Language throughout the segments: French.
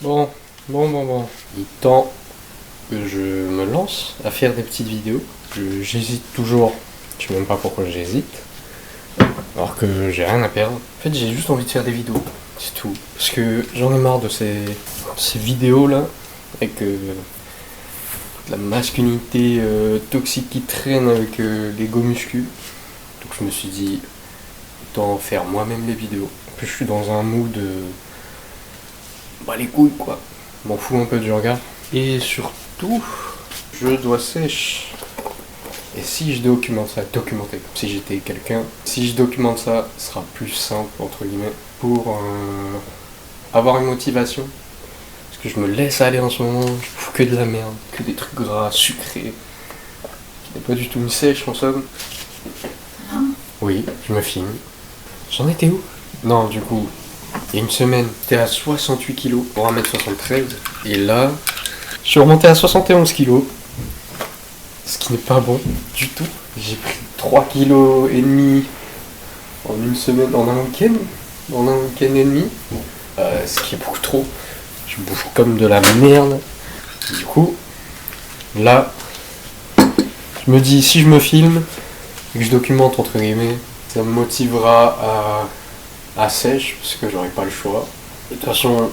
Bon. Il est temps que je me lance à faire des petites vidéos. J'hésite toujours. Je sais même pas pourquoi j'hésite. Alors que j'ai rien à perdre. En fait, j'ai juste envie de faire des vidéos. C'est tout. Parce que j'en ai marre de ces vidéos là. Avec la masculinité toxique qui traîne avec les go muscu. Donc je me suis dit, autant faire moi-même les vidéos. En plus, je suis dans un mood. Bah les couilles quoi. M'en fous un peu du regard. Et surtout, je dois sèche. Et si je documente ça, documenter comme si j'étais quelqu'un, si je documente ça, ce sera plus simple entre guillemets pour avoir une motivation. Parce que je me laisse aller en ce moment, je fous que de la merde, que des trucs gras, sucrés, qui n'est pas du tout une sèche en somme. Oui, je me filme. J'en étais où? Non, du coup, il y a une semaine, j'étais à 68 kilos pour 1m73. Et là, je suis remonté à 71 kilos. Ce qui n'est pas bon du tout. J'ai pris 3 kilos et demi en une semaine, en un week-end. En un week-end et demi. Ce qui est beaucoup trop. Je bouffe comme de la merde. Du coup, là, je me dis, si je me filme, et que je documente entre guillemets, ça me motivera à sèche, parce que j'aurai pas le choix. De toute façon,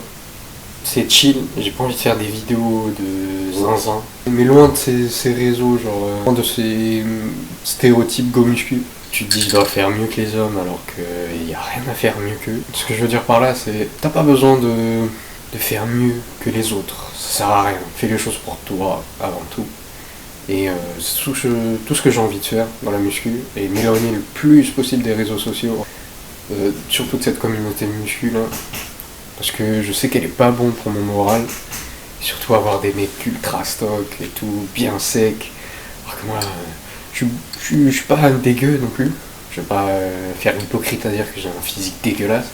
c'est chill, j'ai pas envie de faire des vidéos de zinzin. Mais loin de ces réseaux, genre, loin de ces stéréotypes go muscu. Tu te dis je dois faire mieux que les hommes alors qu'il n'y a rien à faire mieux qu'eux. Ce que je veux dire par là, c'est t'as pas besoin de faire mieux que les autres. Ça sert à rien. Fais les choses pour toi avant tout. Et c'est tout ce que j'ai envie de faire dans la muscu et m'éloigner le plus possible des réseaux sociaux. Surtout de cette communauté muscu là. Parce que je sais qu'elle est pas bonne pour mon moral. Et surtout avoir des mecs ultra stock et tout, bien sec. Alors que moi, je suis pas dégueu non plus. Je vais pas faire l'hypocrite à dire que j'ai un physique dégueulasse.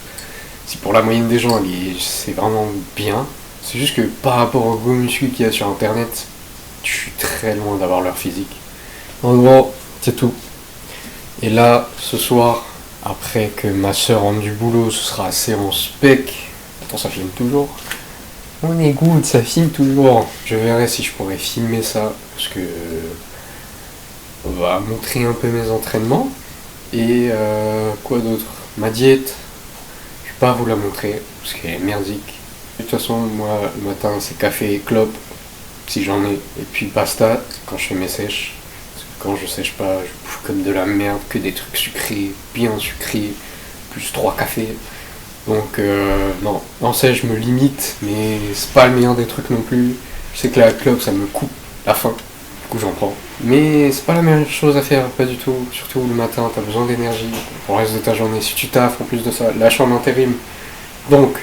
Si pour la moyenne des gens, c'est vraiment bien. C'est juste que par rapport aux go muscu qu'il y a sur internet, je suis très loin d'avoir leur physique. En gros, c'est tout. Et là, ce soir, après que ma soeur rentre du boulot, ce sera séance spec. Attends, ça filme toujours. On est good, ça filme toujours. Je verrai si je pourrais filmer ça, parce que on va montrer un peu mes entraînements. Et quoi d'autre? Ma diète, je vais pas vous la montrer, parce qu'elle est merdique. De toute façon, moi, le matin, c'est café et clope, si j'en ai. Et puis pasta, quand je fais mes sèches. Parce que quand je sèche pas, je bouffe comme de la merde, que des trucs sucrés, bien sucrés, plus 3 cafés. Donc non, en sèche je me limite, mais c'est pas le meilleur des trucs non plus. Je sais que la clope ça me coupe la faim, du coup j'en prends. Mais c'est pas la meilleure chose à faire, pas du tout. Surtout le matin, t'as besoin d'énergie pour le reste de ta journée. Si tu taffes en plus de ça, la chambre intérim. Donc,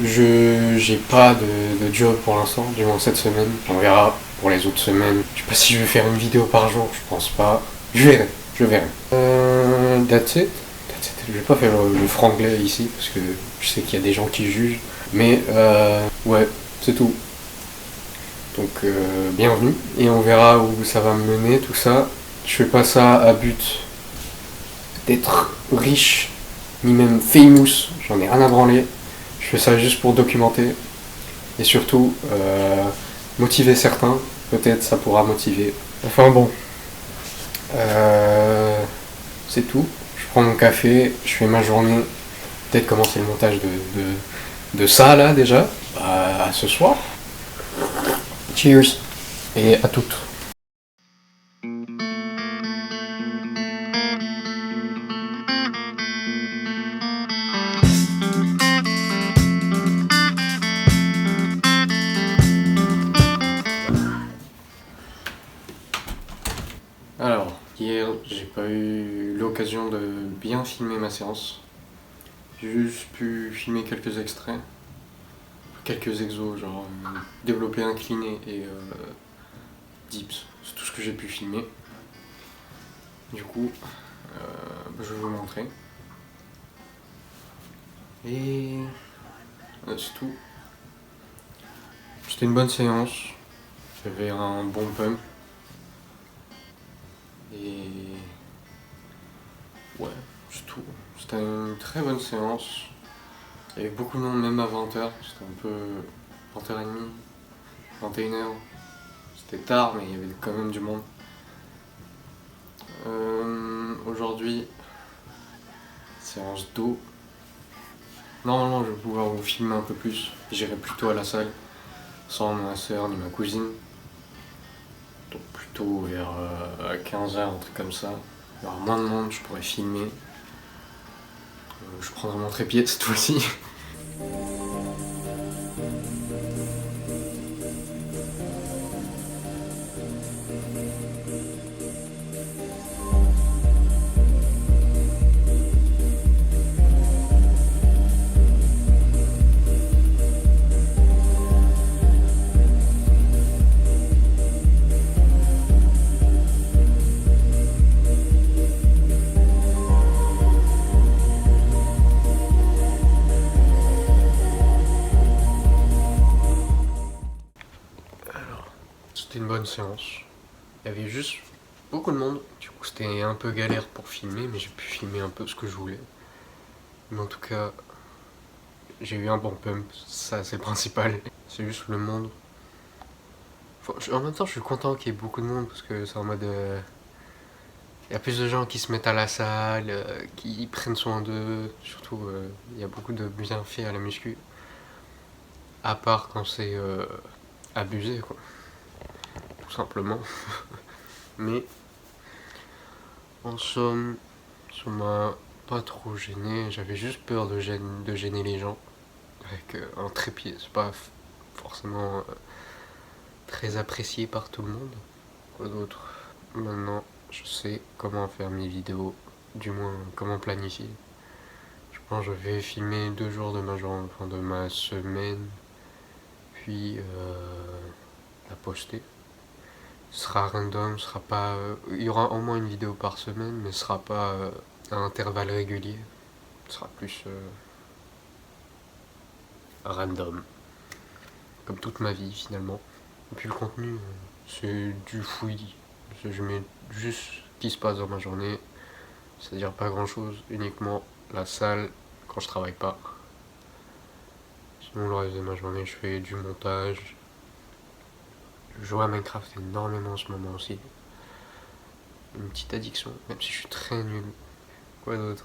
j'ai pas de job pour l'instant, du moins cette semaine. On verra pour les autres semaines. Je sais pas si je vais faire une vidéo par jour, je pense pas. Je verrai. That's it. Je vais pas faire le franglais ici parce que je sais qu'il y a des gens qui jugent. Mais ouais, c'est tout. Donc bienvenue. Et on verra où ça va me mener tout ça. Je fais pas ça à but d'être riche, ni même famous. J'en ai rien à branler. Je fais ça juste pour documenter. Et surtout, motiver certains. Peut-être ça pourra motiver. Enfin bon. C'est tout. Je prends mon café, je fais ma journée, peut-être commencer le montage de ça là déjà. À ce soir. Cheers et à toutes. Alors, hier, j'ai pas eu l'occasion de bien filmer ma séance. J'ai juste pu filmer quelques extraits, quelques exos, genre développer incliné et dips. C'est tout ce que j'ai pu filmer. Du coup, je vais vous montrer. Et c'est tout. C'était une bonne séance. J'avais un bon pump. Et ouais, c'est tout. C'était une très bonne séance. Il y avait beaucoup de monde même à 20h, c'était un peu 20h30, 21h. C'était tard mais il y avait quand même du monde. Aujourd'hui, séance d'eau. Normalement je vais pouvoir vous filmer un peu plus. J'irai plutôt à la salle, sans ma soeur ni ma cousine. Donc plutôt vers 15h, un truc comme ça. Il y aura moins de monde, je pourrais filmer. Je prendrai mon trépied cette fois-ci. C'était une bonne séance. Il y avait juste beaucoup de monde. Du coup, c'était un peu galère pour filmer, mais j'ai pu filmer un peu ce que je voulais. Mais en tout cas, j'ai eu un bon pump. Ça, c'est le principal. C'est juste le monde. Enfin, en même temps, je suis content qu'il y ait beaucoup de monde parce que c'est en mode. Il y a plus de gens qui se mettent à la salle, qui prennent soin d'eux. Surtout, il y a beaucoup de bienfaits à la muscu. À part quand c'est abusé, quoi. Tout simplement. Mais en somme, ça m'a pas trop gêné. J'avais juste peur de gêner les gens avec un trépied. C'est pas forcément très apprécié par tout le monde. Quoi d'autre? Maintenant, je sais comment faire mes vidéos, du moins comment planifier. Je pense que je vais filmer 2 jours de ma journée, enfin de ma semaine, puis la poster. Ce sera random, ce sera pas. Il y aura au moins une vidéo par semaine, mais ce sera pas à intervalles réguliers. Ce sera plus random, comme toute ma vie finalement. Et puis le contenu, c'est du fouillis. Je mets juste ce qui se passe dans ma journée, c'est-à-dire pas grand-chose, uniquement la salle quand je travaille pas. Sinon le reste de ma journée, je fais du montage. Je joue à Minecraft énormément en ce moment aussi. Une petite addiction, même si je suis très nul. Quoi d'autre?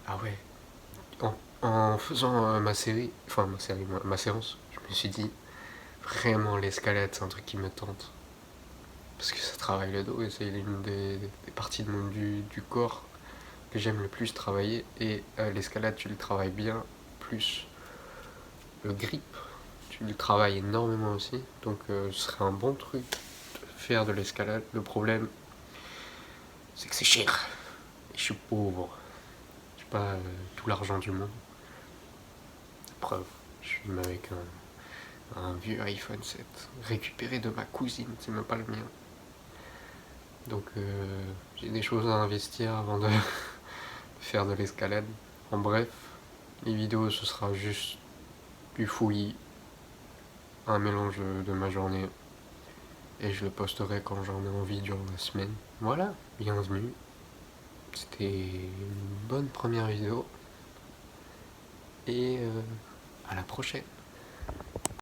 Ah ouais. En faisant ma série, enfin ma séance, je me suis dit, vraiment l'escalade, c'est un truc qui me tente. Parce que ça travaille le dos et c'est l'une des parties du corps que j'aime le plus travailler. Et l'escalade, tu le travailles bien, plus le grip, tu le travailles énormément aussi. Donc ce serait un bon truc de faire de l'escalade. Le problème, c'est que c'est cher. Et je suis pauvre. J'ai pas tout l'argent du monde. Preuve, je filme avec un vieux iPhone 7 récupéré de ma cousine, c'est même pas le mien. Donc j'ai des choses à investir avant de faire de l'escalade. En bref, les vidéos ce sera juste du fouillis, un mélange de ma journée, et je le posterai quand j'en ai envie durant la semaine. Voilà, bienvenue. C'était une bonne première vidéo, et à la prochaine.